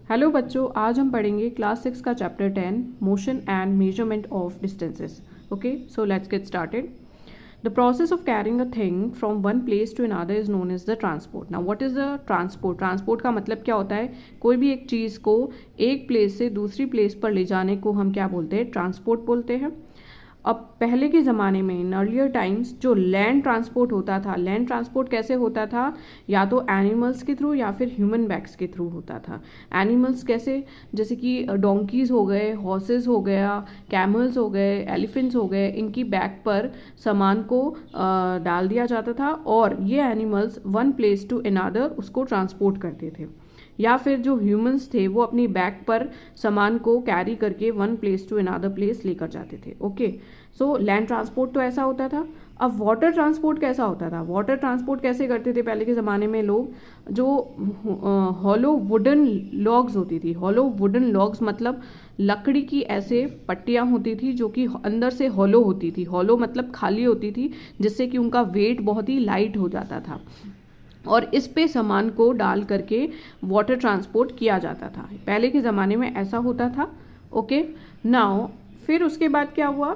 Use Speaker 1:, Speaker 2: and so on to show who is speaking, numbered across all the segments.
Speaker 1: Hello बच्चों, आज हम पढ़ेंगे क्लास 6 का chapter 10 motion and measurement of distances. Okay, so let's get started. The process of carrying a thing from one place to another is known as the transport. Now, what is the transport? Transport का मतलब क्या होता है? कोई भी एक चीज़ को एक प्लेस से दूसरी प्लेस पर ले जाने को हम क्या बोलते हैं? ट्रांसपोर्ट बोलते हैं. अब पहले के ज़माने में इन अर्लियर टाइम्स जो लैंड ट्रांसपोर्ट होता था, लैंड ट्रांसपोर्ट कैसे होता था? या तो एनिमल्स के थ्रू या फिर ह्यूमन बैग्स के थ्रू होता था. एनिमल्स कैसे? जैसे कि डोंकीज़ हो गए, हॉर्सेस हो गया, कैमल्स हो गए, एलिफेंट्स हो गए, इनकी बैक पर सामान को डाल दिया जाता था और ये animals one place to another उसको ट्रांसपोर्ट करते थे. या फिर जो ह्यूमंस थे वो अपनी बैक पर सामान को कैरी करके one place to another place लेकर जाते थे. ओके, सो लैंड ट्रांसपोर्ट तो ऐसा होता था. अब वाटर ट्रांसपोर्ट कैसा होता था? वाटर ट्रांसपोर्ट कैसे करते थे पहले के ज़माने में लोग? जो हॉलो वुडन लॉग्स होती थी. हॉलो वुडन लॉग्स मतलब लकड़ी की ऐसे पट्टियाँ होती थी जो कि अंदर से हॉलो होती थी. हॉलो मतलब खाली होती थी, जिससे कि उनका वेट बहुत ही लाइट हो जाता था और इस पे सामान को डाल करके वाटर ट्रांसपोर्ट किया जाता था. पहले के ज़माने में ऐसा होता था. ओके, नाउ फिर उसके बाद क्या हुआ?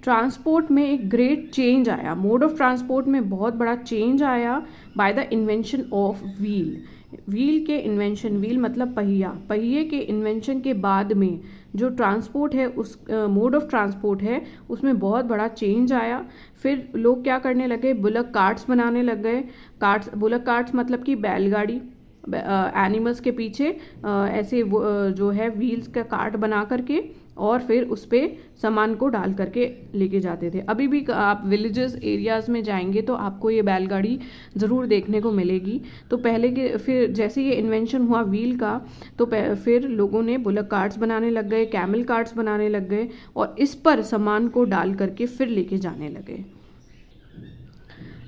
Speaker 1: ट्रांसपोर्ट में एक ग्रेट चेंज आया. मोड ऑफ ट्रांसपोर्ट में बहुत बड़ा चेंज आया by the invention of wheel. Wheel के इन्वेंशन, व्हील मतलब पहिया, पहिए के इन्वेंशन के बाद में जो ट्रांसपोर्ट है, उस मोड ऑफ ट्रांसपोर्ट है, उसमें बहुत बड़ा चेंज आया. फिर लोग क्या करने लगे? बुलक कार्ट्स बनाने लग गए. कार्ट्स, बुलक कार्ट्स मतलब कि बैलगाड़ी, एनिमल्स के पीछे ऐसे जो है व्हील्स का कार्ट बना करके और फिर उस पर सामान को डाल करके लेके जाते े. अभी भी आप विलेजेस एरियाज़ में जाएंगे तो आपको ये बैलगाड़ी ज़रूर देखने को मिलेगी. तो पहले के फिर जैसे ये इन्वेंशन हुआ व्हील का, तो फिर लोगों ने बुलक कार्ट्स बनाने लग गए, कैमल कार्ट्स बनाने लग गए और इस पर सामान को डाल करके फिर लेके जाने लगे.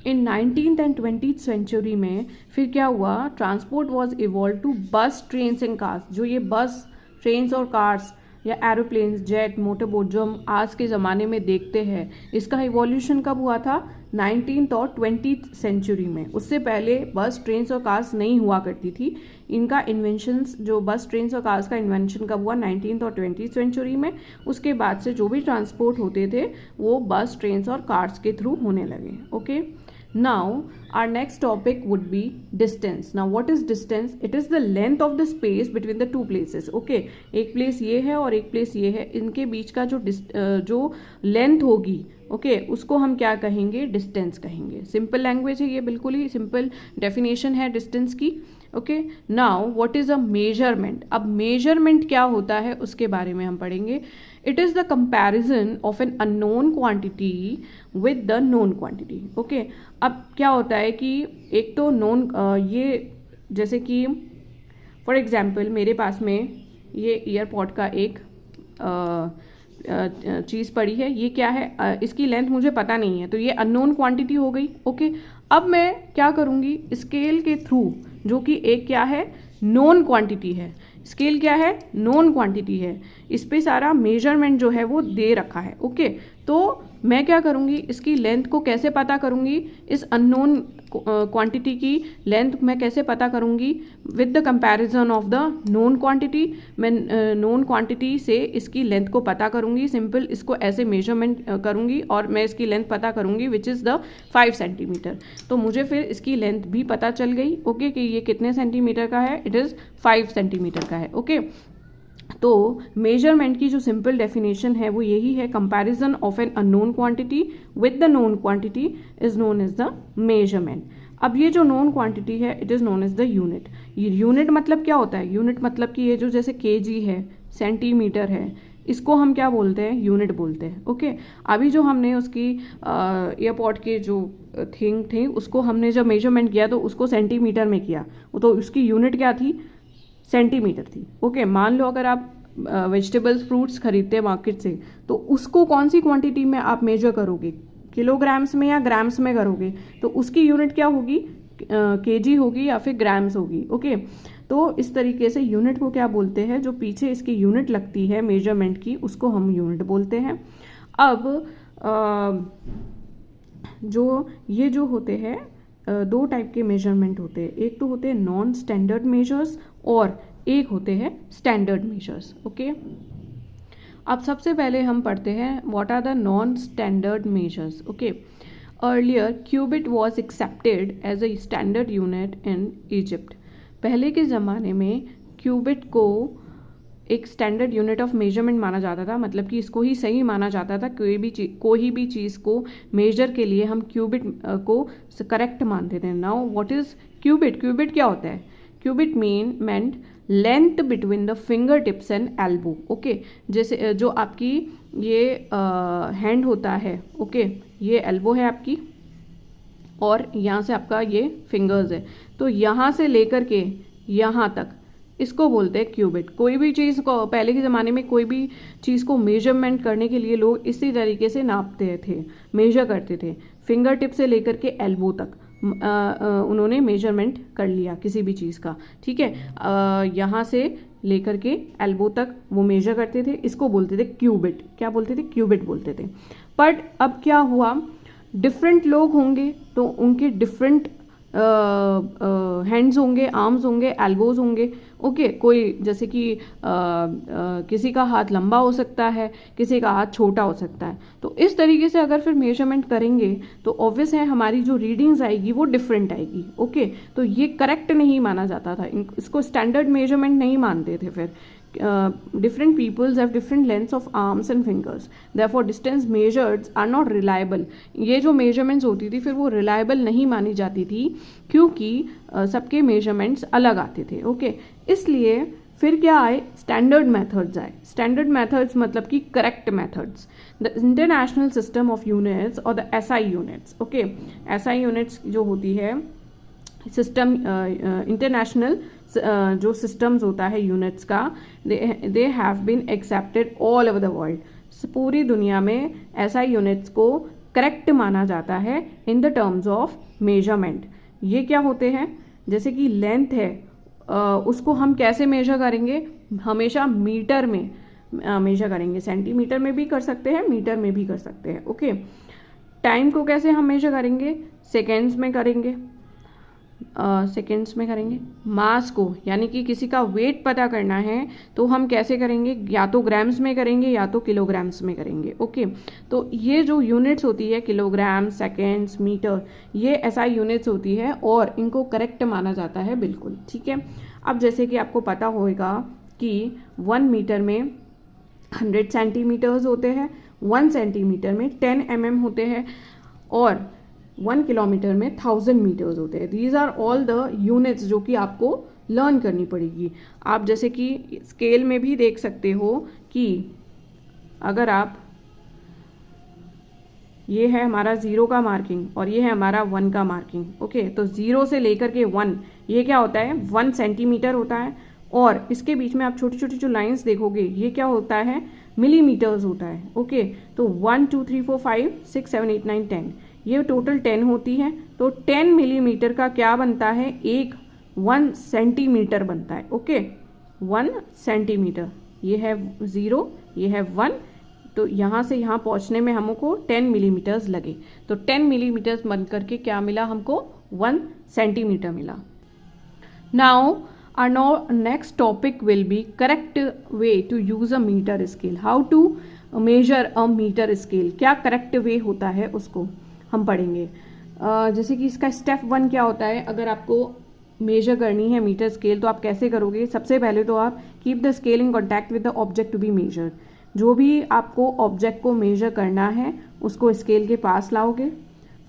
Speaker 1: इन 19th एंड 20th सेंचुरी में फिर क्या हुआ? ट्रांसपोर्ट वॉज इवॉल्व टू बस, ट्रेन्स एंड कार्स. जो ये बस, ट्रेन्स और कार्स या एरोप्लेन्स, जेट, मोटरबोट जो हम आज के ज़माने में देखते हैं, इसका इवोल्यूशन कब हुआ था? 19th और 20th सेंचुरी में. उससे पहले बस, ट्रेन्स और कार्स नहीं हुआ करती थी. इनका इन्वेंशंस, जो बस, ट्रेन्स और कार्स का इन्वेंशन कब हुआ? 19th और 20th सेंचुरी में. उसके बाद से जो भी ट्रांसपोर्ट होते थे वो बस, ट्रेन्स और कार्स के थ्रू होने लगे. Okay, now our next topic would be distance. Now what is distance? It is the length of the space between the two places. Okay, एक प्लेस ये है और एक प्लेस ये है, इनके बीच का जो लेंथ होगी, ओके, उसको हम क्या कहेंगे? डिस्टेंस कहेंगे. सिंपल लैंग्वेज है ये, बिल्कुल ही सिंपल डेफिनेशन है डिस्टेंस की. Okay, now what is a measurement? अब मेजरमेंट क्या होता है उसके बारे में हम पढ़ेंगे. It is the comparison of an unknown quantity with the known quantity. Okay, अब क्या होता है कि एक तो नोन, ये जैसे कि फॉर एग्जांपल मेरे पास में ये ईयरपॉड का एक चीज़ पड़ी है. ये क्या है? इसकी लेंथ मुझे पता नहीं है, तो ये अननोन क्वांटिटी हो गई. ओके, अब मैं क्या करूँगी? स्केल के थ्रू, जो कि एक क्या है? नोन क्वांटिटी है. स्केल क्या है? नोन क्वांटिटी है. इस पे सारा मेजरमेंट जो है वो दे रखा है. ओके, तो मैं क्या करूँगी? इसकी लेंथ को कैसे पता करूँगी? इस अननोन क्वांटिटी की लेंथ मैं कैसे पता करूँगी? With the comparison of the known quantity. मैं नोन क्वांटिटी से इसकी लेंथ को पता करूँगी. सिंपल इसको ऐसे मेजरमेंट करूँगी और मैं इसकी लेंथ पता करूँगी विच इज़ द 5 सेंटीमीटर. तो मुझे फिर इसकी लेंथ भी पता चल गई. ओके, कि ये कितने सेंटीमीटर का है? इट इज़ 5 सेंटीमीटर का है. ओके, तो मेजरमेंट की जो सिंपल डेफिनेशन है वो यही है. Comparison of an unknown quantity with the known quantity is known as the measurement. अब ये जो नोन क्वांटिटी है, it is known as the unit. ये यूनिट मतलब क्या होता है? यूनिट मतलब कि ये जो जैसे केजी है, सेंटीमीटर है, इसको हम क्या बोलते हैं? यूनिट बोलते हैं. ओके, अभी जो हमने उसकी एयरपॉड के जो थिंग थी उसको हमने जब मेजरमेंट किया तो उसको सेंटीमीटर में किया, तो उसकी यूनिट क्या थी? सेंटीमीटर थी. ओके, मान लो अगर आप वेजिटेबल्स, फ्रूट्स खरीदते हैं मार्केट से, तो उसको कौन सी क्वांटिटी में आप मेजर करोगे? किलोग्राम्स में या ग्राम्स में करोगे? तो उसकी यूनिट क्या होगी? केजी होगी या फिर ग्राम्स होगी. ओके, तो इस तरीके से यूनिट को क्या बोलते हैं? जो पीछे इसकी यूनिट लगती है मेजरमेंट की, उसको हम यूनिट बोलते हैं. अब जो ये जो होते हैं दो टाइप के मेजरमेंट होते हैं, एक तो होते हैं नॉन स्टैंडर्ड मेजर्स और एक होते हैं स्टैंडर्ड मेजर्स। ओके, अब सबसे पहले हम पढ़ते हैं what are the non standard measures. Okay, earlier cubit was accepted as a standard unit in Egypt. पहले के ज़माने में क्यूबिट को एक स्टैंडर्ड यूनिट ऑफ मेजरमेंट माना जाता था, मतलब कि इसको ही सही माना जाता था। कोई भी चीज़ को मेजर के लिए हम क्यूबिट को करेक्ट मानते थे। Now what is cubit? Cubit क्या होता है? Cubit meant length between the finger tips and elbow. Okay, जैसे जो आपकी ये हैंड होता है, ओके, ये एल्बो है आपकी और यहाँ से आपका ये फिंगर्स है, तो यहाँ से लेकर के यहाँ तक इसको बोलते हैं क्यूबिट। कोई भी चीज़ को पहले के ज़माने में कोई भी चीज़ को मेजरमेंट करने के लिए लोग इसी तरीके से नापते थे, मेजर करते थे। फिंगर टिप से लेकर के एल्बो तक उन्होंने मेजरमेंट कर लिया किसी भी चीज़ का, ठीक है। यहाँ से लेकर के एल्बो तक वो मेजर करते थे, इसको बोलते थे क्यूबिट। क्या बोलते थे? क्यूबिट बोलते थे। बट अब क्या हुआ, डिफरेंट लोग होंगे तो उनके डिफरेंट हैंड्स होंगे, आर्म्स होंगे, एल्बोज होंगे। ओके, कोई जैसे कि किसी का हाथ लंबा हो सकता है, किसी का हाथ छोटा हो सकता है। तो इस तरीके से अगर फिर मेजरमेंट करेंगे तो ऑब्वियस है हमारी जो रीडिंग्स आएगी वो डिफरेंट आएगी। ओके, तो ये करेक्ट नहीं माना जाता था, इसको स्टैंडर्ड मेजरमेंट नहीं मानते थे। फिर different peoples have different lengths of arms and fingers, therefore distance measured are not reliable। ये जो measurements होती थी फिर वो reliable नहीं मानी जाती थी, क्योंकि सबके measurements अलग आते थे। ओके, इसलिए फिर क्या आए? स्टैंडर्ड मेथड्स आए। स्टैंडर्ड मेथड्स मतलब कि correct methods, the international system of units और the SI units. Okay, SI units जो होती है सिस्टम, इंटरनेशनल जो सिस्टम्स होता है यूनिट्स का, they have been accepted all over the world. पूरी दुनिया में एसआई यूनिट्स को करेक्ट माना जाता है in the terms of measurement. ये क्या होते हैं? जैसे कि लेंथ है, उसको हम कैसे मेजर करेंगे? हमेशा मीटर में मेजर करेंगे। सेंटीमीटर में भी कर सकते हैं, मीटर में भी कर सकते हैं। ओके, टाइम को कैसे हम मेजर करेंगे? सेकेंड्स में करेंगे, सेकेंड्स में करेंगे। मास को यानी कि किसी का वेट पता करना है तो हम कैसे करेंगे? या तो ग्राम्स में करेंगे या तो किलोग्राम्स में करेंगे। ओके, तो ये जो यूनिट्स होती है किलोग्राम, सेकेंड्स, मीटर, ये एसआई यूनिट्स होती है और इनको करेक्ट माना जाता है बिल्कुल, ठीक है। अब जैसे कि आपको पता होगा कि 1 मीटर में 100 सेंटीमीटर्स होते हैं, 1 सेंटीमीटर में 10 mm होते हैं और 1 किलोमीटर में 1000 मीटर्स होते हैं। These are all the units जो कि आपको लर्न करनी पड़ेगी। आप जैसे कि स्केल में भी देख सकते हो कि अगर आप, ये है हमारा 0 का मार्किंग और ये है हमारा 1 का मार्किंग। ओके, तो 0 से लेकर के 1, ये क्या होता है? 1 सेंटीमीटर होता है और इसके बीच में आप छोटी छोटी जो लाइंस देखोगे ये क्या होता है? मिलीमीटर्स होता है। ओके, तो 1 2 3 4 5 6 7 8 9 10, ये टोटल 10 होती है। तो 10 मिलीमीटर का क्या बनता है? 1 सेंटीमीटर बनता है। ओके, 1 सेंटीमीटर, ये है 0, ये है 1, तो यहाँ से यहाँ पहुँचने में हमको 10 मिलीमीटर्स लगे। तो 10 मिलीमीटर्स बन करके क्या मिला हमको? 1 सेंटीमीटर मिला। Now our next topic will be correct way to use a meter scale, how to measure a meter scale। क्या करेक्ट वे होता है उसको हम पढ़ेंगे। जैसे कि इसका स्टेप 1 क्या होता है? अगर आपको मेजर करनी है मीटर स्केल तो आप कैसे करोगे? सबसे पहले तो आप keep the scale in contact with the object to be measure. जो भी आपको ऑब्जेक्ट को मेजर करना है उसको स्केल के पास लाओगे।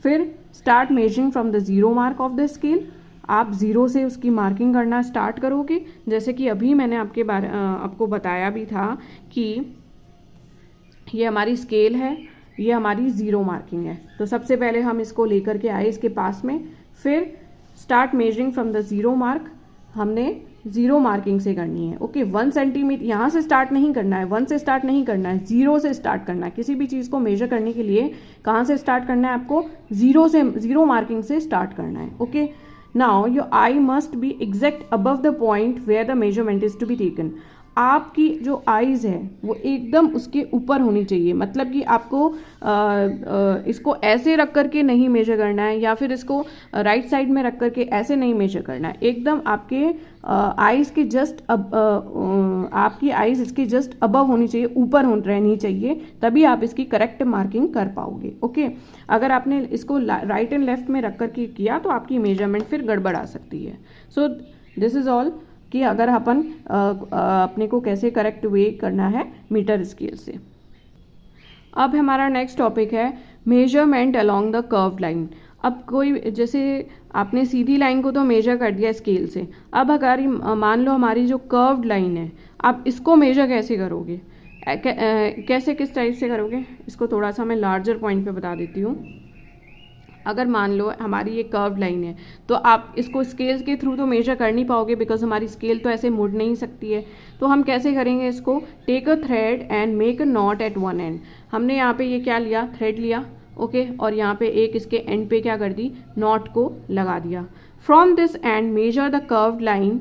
Speaker 1: फिर start measuring from the 0 mark of the scale. आप 0 से उसकी मार्किंग करना स्टार्ट करोगे। जैसे कि अभी मैंने आपको बताया भी था कि ये हमारी स्केल है, ये हमारी 0 मार्किंग है। तो सबसे पहले हम इसको लेकर के आए इसके पास में, फिर start measuring from the 0 mark, हमने 0 मार्किंग से करनी है। ओके, 1 सेंटीमीटर यहाँ से स्टार्ट नहीं करना है, 1 से स्टार्ट नहीं करना है, 0 से स्टार्ट करना है। किसी भी चीज़ को मेजर करने के लिए कहाँ से स्टार्ट करना है? आपको 0 मार्किंग से स्टार्ट करना है। Okay, now your eye must be exact above the point where the measurement is to be taken। आपकी जो आइज़ है वो एकदम उसके ऊपर होनी चाहिए। मतलब कि आपको इसको ऐसे रख करके नहीं मेजर करना है, या फिर इसको राइट साइड में रख करके ऐसे नहीं मेजर करना है। एकदम आपके आइज़ के जस्ट आपकी आइज़ इसके जस्ट अबव होनी चाहिए, ऊपर रहनी चाहिए, तभी आप इसकी करेक्ट मार्किंग कर पाओगे। ओके, अगर आपने इसको राइट एंड लेफ्ट में रख करके किया तो आपकी मेजरमेंट फिर गड़बड़ा सकती है। सो दिस इज़ ऑल कि अगर अपन अपने को कैसे करेक्ट वे करना है मीटर स्केल से। अब हमारा नेक्स्ट टॉपिक है measurement along the curved line. अब कोई, जैसे आपने सीधी लाइन को तो मेजर कर दिया स्केल से, अब अगर मान लो हमारी जो कर्व्ड लाइन है, आप इसको मेजर कैसे करोगे? कैसे, किस टाइप से करोगे? इसको थोड़ा सा मैं लार्जर पॉइंट पे बता देती हूँ। अगर मान लो हमारी ये कर्व लाइन है, तो आप इसको स्केल के थ्रू तो मेजर कर नहीं पाओगे, बिकॉज हमारी स्केल तो ऐसे मुड़ नहीं सकती है। तो हम कैसे करेंगे इसको? Take a thread and make a knot at one end. हमने यहाँ पे ये क्या लिया? थ्रेड लिया, ओके, और यहाँ पे एक इसके एंड पे क्या कर दी? नॉट को लगा दिया। From this and measure the curved line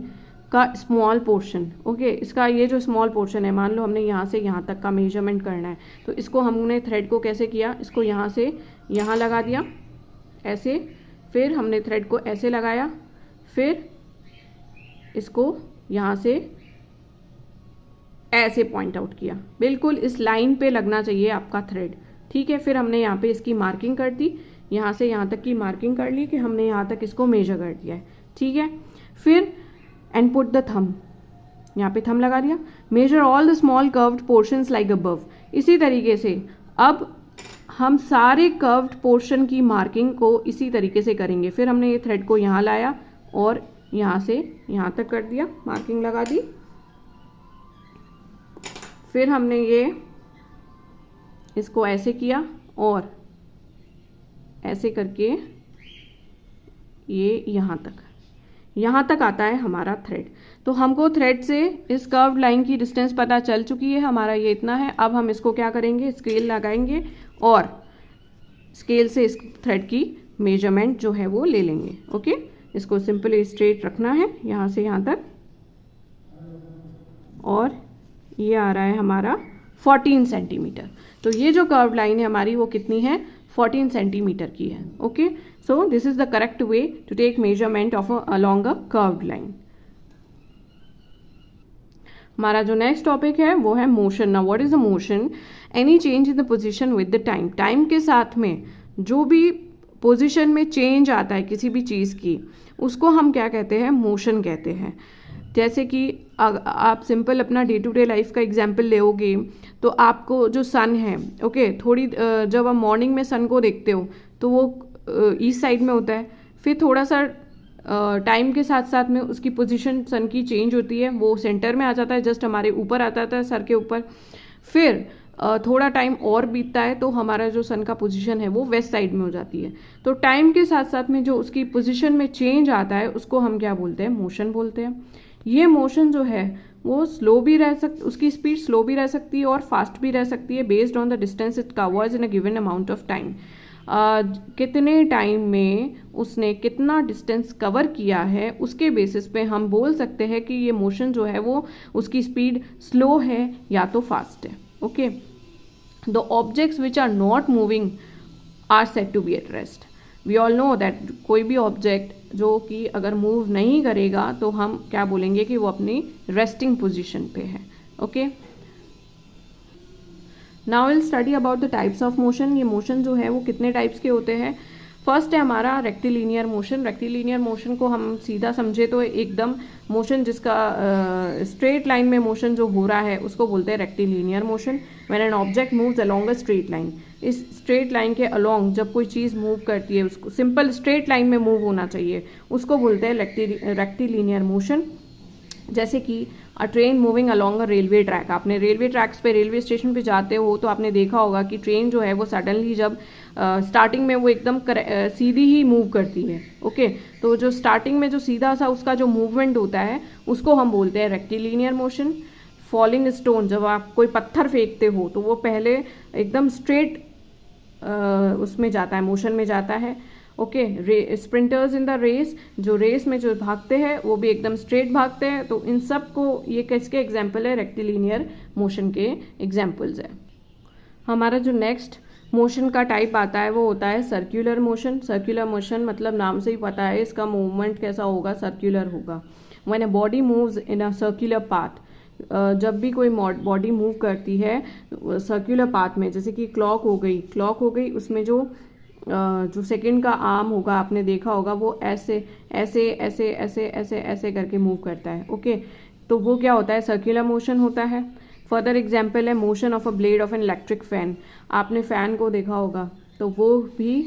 Speaker 1: का स्मॉल पोर्शन। ओके, इसका ये जो स्मॉल पोर्शन है, मान लो हमने यहाँ से यहाँ तक का मेजरमेंट करना है, तो इसको हमने थ्रेड को कैसे किया? इसको यहाँ से यहाँ लगा दिया ऐसे, फिर हमने थ्रेड को ऐसे लगाया, फिर इसको यहाँ से ऐसे पॉइंट आउट किया। बिल्कुल इस लाइन पे लगना चाहिए आपका थ्रेड, ठीक है। फिर हमने यहाँ पे इसकी मार्किंग कर दी, यहाँ से यहाँ तक की मार्किंग कर ली कि हमने यहाँ तक इसको मेजर कर दिया है, ठीक है। फिर एंड पुट द थंब, यहाँ पे थंब लगा दिया। Measure all the small curved portions like above. इसी तरीके से अब हम सारे कर्व्ड पोर्शन की मार्किंग को इसी तरीके से करेंगे। फिर हमने ये थ्रेड को यहाँ लाया और यहाँ से यहाँ तक कर दिया, मार्किंग लगा दी। फिर हमने ये इसको ऐसे किया और ऐसे करके ये यहाँ तक आता है हमारा थ्रेड। तो हमको थ्रेड से इस कर्व्ड लाइन की डिस्टेंस पता चल चुकी है, हमारा ये इतना है। अब हम इसको क्या करेंगे? स्केल लगाएंगे और स्केल से इस थ्रेड की मेजरमेंट जो है वो ले लेंगे। ओके, इसको सिंपली स्ट्रेट रखना है यहाँ से यहाँ तक, और ये आ रहा है हमारा 14 सेंटीमीटर। तो ये जो कर्व्ड लाइन है हमारी वो कितनी है? 14 सेंटीमीटर की है। Okay, so this is the correct way to take measurement of along a curved line. हमारा जो नेक्स्ट टॉपिक है वो है motion. Now what is a motion? Any change in the position with the time. Time के साथ में जो भी पोजीशन में चेंज आता है किसी भी चीज़ की, उसको हम क्या कहते हैं? मोशन कहते हैं। जैसे कि आप सिंपल अपना डे टू डे लाइफ का एग्जाम्पल लोगे तो आपको जो सन है, ओके, थोड़ी जब आप मॉर्निंग में सन को देखते हो तो वो ईस्ट साइड में होता है। फिर थोड़ा सा टाइम के साथ साथ में उसकी पोजीशन सन की चेंज होती है, वो सेंटर में आ जाता है, जस्ट हमारे ऊपर आता है, सर के ऊपर। फिर थोड़ा टाइम और बीतता है तो हमारा जो सन का पोजीशन है वो वेस्ट साइड में हो जाती है। तो टाइम के साथ साथ में जो उसकी पोजीशन में चेंज आता है उसको हम क्या बोलते हैं? मोशन बोलते हैं। ये मोशन जो है वो स्लो भी रह उसकी स्पीड स्लो भी रह सकती है और फास्ट भी रह सकती है, based on the distance it covers in a given amount of time. कितने टाइम में उसने कितना डिस्टेंस कवर किया है उसके बेसिस पे हम बोल सकते हैं कि ये मोशन जो है वो उसकी स्पीड स्लो है या तो फास्ट है। Okay, the objects which are not moving are said to be at rest. We all know that कोई भी ऑब्जेक्ट जो कि अगर मूव नहीं करेगा तो हम क्या बोलेंगे कि वो अपनी रेस्टिंग पोजीशन पे है। Okay, now will study about the types of motion. ये मोशन जो है वो कितने टाइप्स के होते हैं? फर्स्ट है हमारा रेक्टिलिनियर मोशन। रेक्टिलिनियर मोशन को हम सीधा समझे तो एकदम मोशन जिसका स्ट्रेट लाइन में मोशन जो हो रहा है उसको बोलते हैं rectilinear motion. When an object moves along a straight line, इस स्ट्रेट लाइन के अलोंग जब कोई चीज़ मूव करती है, उसको सिंपल स्ट्रेट लाइन में मूव होना चाहिए, उसको बोलते हैं रेक्टिलिनियर मोशन। जैसे कि अ ट्रेन मूविंग अलोंग अ रेलवे ट्रैक। आपने रेलवे ट्रैक्स पे, रेलवे स्टेशन पे जाते हो तो आपने देखा होगा कि ट्रेन जो है वो सडनली जब स्टार्टिंग में वो एकदम सीधी ही मूव करती है। ओके, तो जो स्टार्टिंग में जो सीधा सा उसका जो मूवमेंट होता है उसको हम बोलते हैं रेक्टिलिनियर मोशन। फॉलिंग स्टोन, जब आप कोई पत्थर फेंकते हो तो वो पहले एकदम स्ट्रेट उसमें जाता है, मोशन में जाता है, okay, sprinters in the race, जो रेस में जो भागते हैं वो भी एकदम स्ट्रेट भागते हैं। तो इन सब को ये किसके एग्जाम्पल है? रेक्टिलिनियर मोशन के एग्जाम्पल्स है। हमारा जो नेक्स्ट मोशन का टाइप आता है वो होता है सर्कुलर मोशन। सर्कुलर मोशन मतलब नाम से ही पता है इसका मूवमेंट कैसा होगा, सर्कुलर होगा। When a body moves in a circular path, जब भी कोई बॉडी मूव करती है सर्कुलर पाथ में, जैसे कि क्लॉक हो गई, उसमें जो सेकंड का आर्म होगा, आपने देखा होगा, वो ऐसे ऐसे ऐसे ऐसे ऐसे ऐसे करके मूव करता है। ओके, तो वो क्या होता है? सर्कुलर मोशन होता है। फर्दर एग्जाम्पल है motion of a blade of an electric fan. आपने फैन को देखा होगा, तो वो भी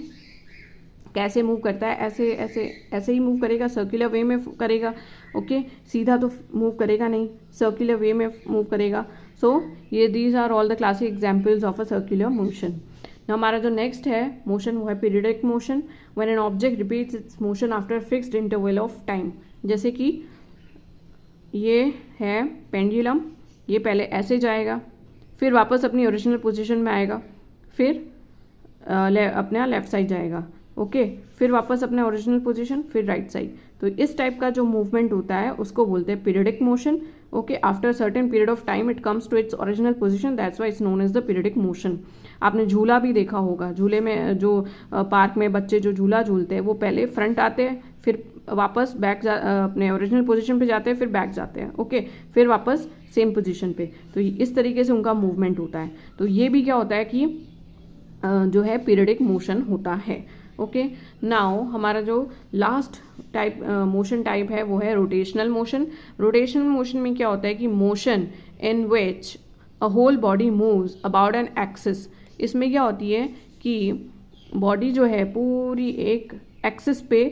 Speaker 1: कैसे मूव करता है? ऐसे ऐसे ऐसे ही मूव करेगा, सर्कुलर वे में करेगा। ओके, सीधा तो मूव करेगा नहीं, सर्कुलर वे में मूव करेगा। सो ये these are all the classic examples of a circular motion. हमारा जो नेक्स्ट है मोशन वो है periodic motion. When an object repeats its motion after fixed interval of time. जैसे कि ये है पेंडुलम, ये पहले ऐसे जाएगा, फिर वापस अपनी ओरिजिनल पोजीशन में आएगा, फिर अपना लेफ्ट साइड जाएगा। ओके, फिर वापस अपने ओरिजिनल पोजीशन, फिर राइट साइड। तो इस टाइप का जो मूवमेंट होता है उसको बोलते हैं periodic motion. Okay, after certain period of time it comes to its original position, that's why it's known as the periodic motion. आपने झूला भी देखा होगा, झूले में जो पार्क में बच्चे जो झूला झूलते हैं वो पहले फ्रंट आते हैं, फिर वापस बैक अपने ओरिजिनल पोजीशन पे जाते हैं, फिर बैक जाते हैं। ओके, फिर वापस सेम पोजीशन पे। तो इस तरीके से उनका मूवमेंट होता है। तो ये भी क्या होता है कि जो है पीरियडिक मोशन होता है। ओके, नाउ हमारा जो लास्ट टाइप मोशन टाइप है वो है रोटेशनल मोशन। रोटेशनल मोशन में क्या होता है कि motion in which a whole body moves about an axis. इसमें क्या होती है कि बॉडी जो है पूरी एक एक्सिस पे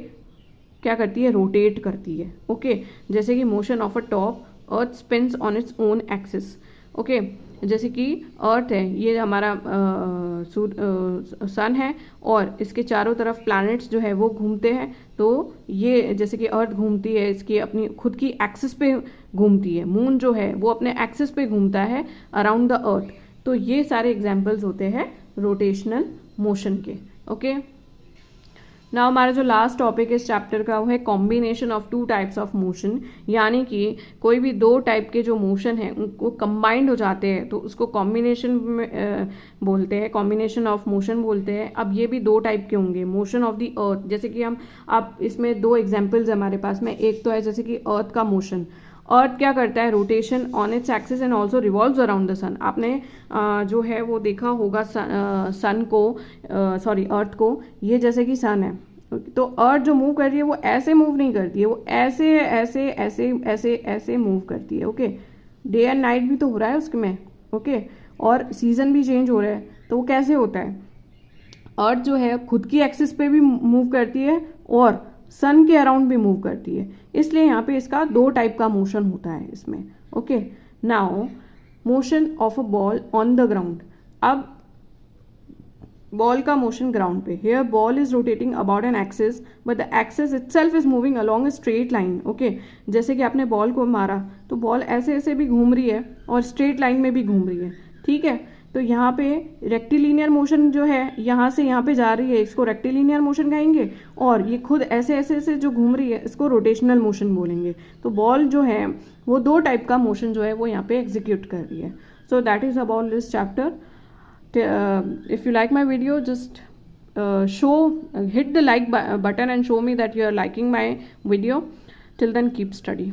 Speaker 1: क्या करती है? रोटेट करती है। ओके, जैसे कि motion of a top, earth spins on its own axis. Okay, जैसे कि अर्थ है, ये हमारा सन है और इसके चारों तरफ प्लैनेट्स जो है वो घूमते हैं। तो ये जैसे कि अर्थ घूमती है इसकी अपनी खुद की एक्सिस पे घूमती है, मून जो है वो अपने एक्सिस पे घूमता है अराउंड द अर्थ। तो ये सारे एग्जाम्पल्स होते हैं रोटेशनल मोशन के। ओके, ना हमारा जो लास्ट टॉपिक इस चैप्टर का वो है combination of two types of motion. यानी कि कोई भी दो टाइप के जो मोशन हैं उनको कंबाइंड हो जाते हैं तो उसको कॉम्बिनेशन में बोलते हैं, कॉम्बिनेशन ऑफ मोशन बोलते हैं। अब ये भी दो टाइप के होंगे, मोशन ऑफ द अर्थ, जैसे कि आप इसमें दो एग्जाम्पल्स हमारे पास में। एक तो है जैसे कि अर्थ का मोशन। अर्थ क्या करता है? Rotation on its axis and also revolves around the sun. आपने जो है वो देखा होगा सन को, सॉरी अर्थ को, ये जैसे कि सन है तो अर्थ जो मूव कर रही है वो ऐसे मूव नहीं करती है, वो ऐसे ऐसे ऐसे ऐसे ऐसे मूव करती है। ओके, डे एंड नाइट भी तो हो रहा है उसमें। ओके, और सीजन भी चेंज हो रहा है, तो वो कैसे होता है? अर्थ जो है खुद की एक्सिस पे भी मूव करती है और सन के अराउंड भी मूव करती है, इसलिए यहाँ पे इसका दो टाइप का मोशन होता है इसमें। Okay, now motion of a ball on the ground. अब बॉल का मोशन ग्राउंड पे, here ball is rotating about an axis but the axis itself is moving along a straight line. Okay, जैसे कि आपने ball को मारा तो ball ऐसे ऐसे भी घूम रही है और स्ट्रेट लाइन में भी घूम रही है। ठीक है, तो यहाँ पे रेक्टिलिनियर मोशन जो है यहाँ से यहाँ पे जा रही है, इसको रेक्टिलिनियर मोशन कहेंगे, और ये खुद ऐसे ऐसे ऐसे जो घूम रही है इसको रोटेशनल मोशन बोलेंगे। तो बॉल जो है वो दो टाइप का मोशन जो है वो यहाँ पे एग्जीक्यूट कर रही है। So that is about this chapter. If you like my video, just hit the like button and show me that you are liking my video. Till then, keep study.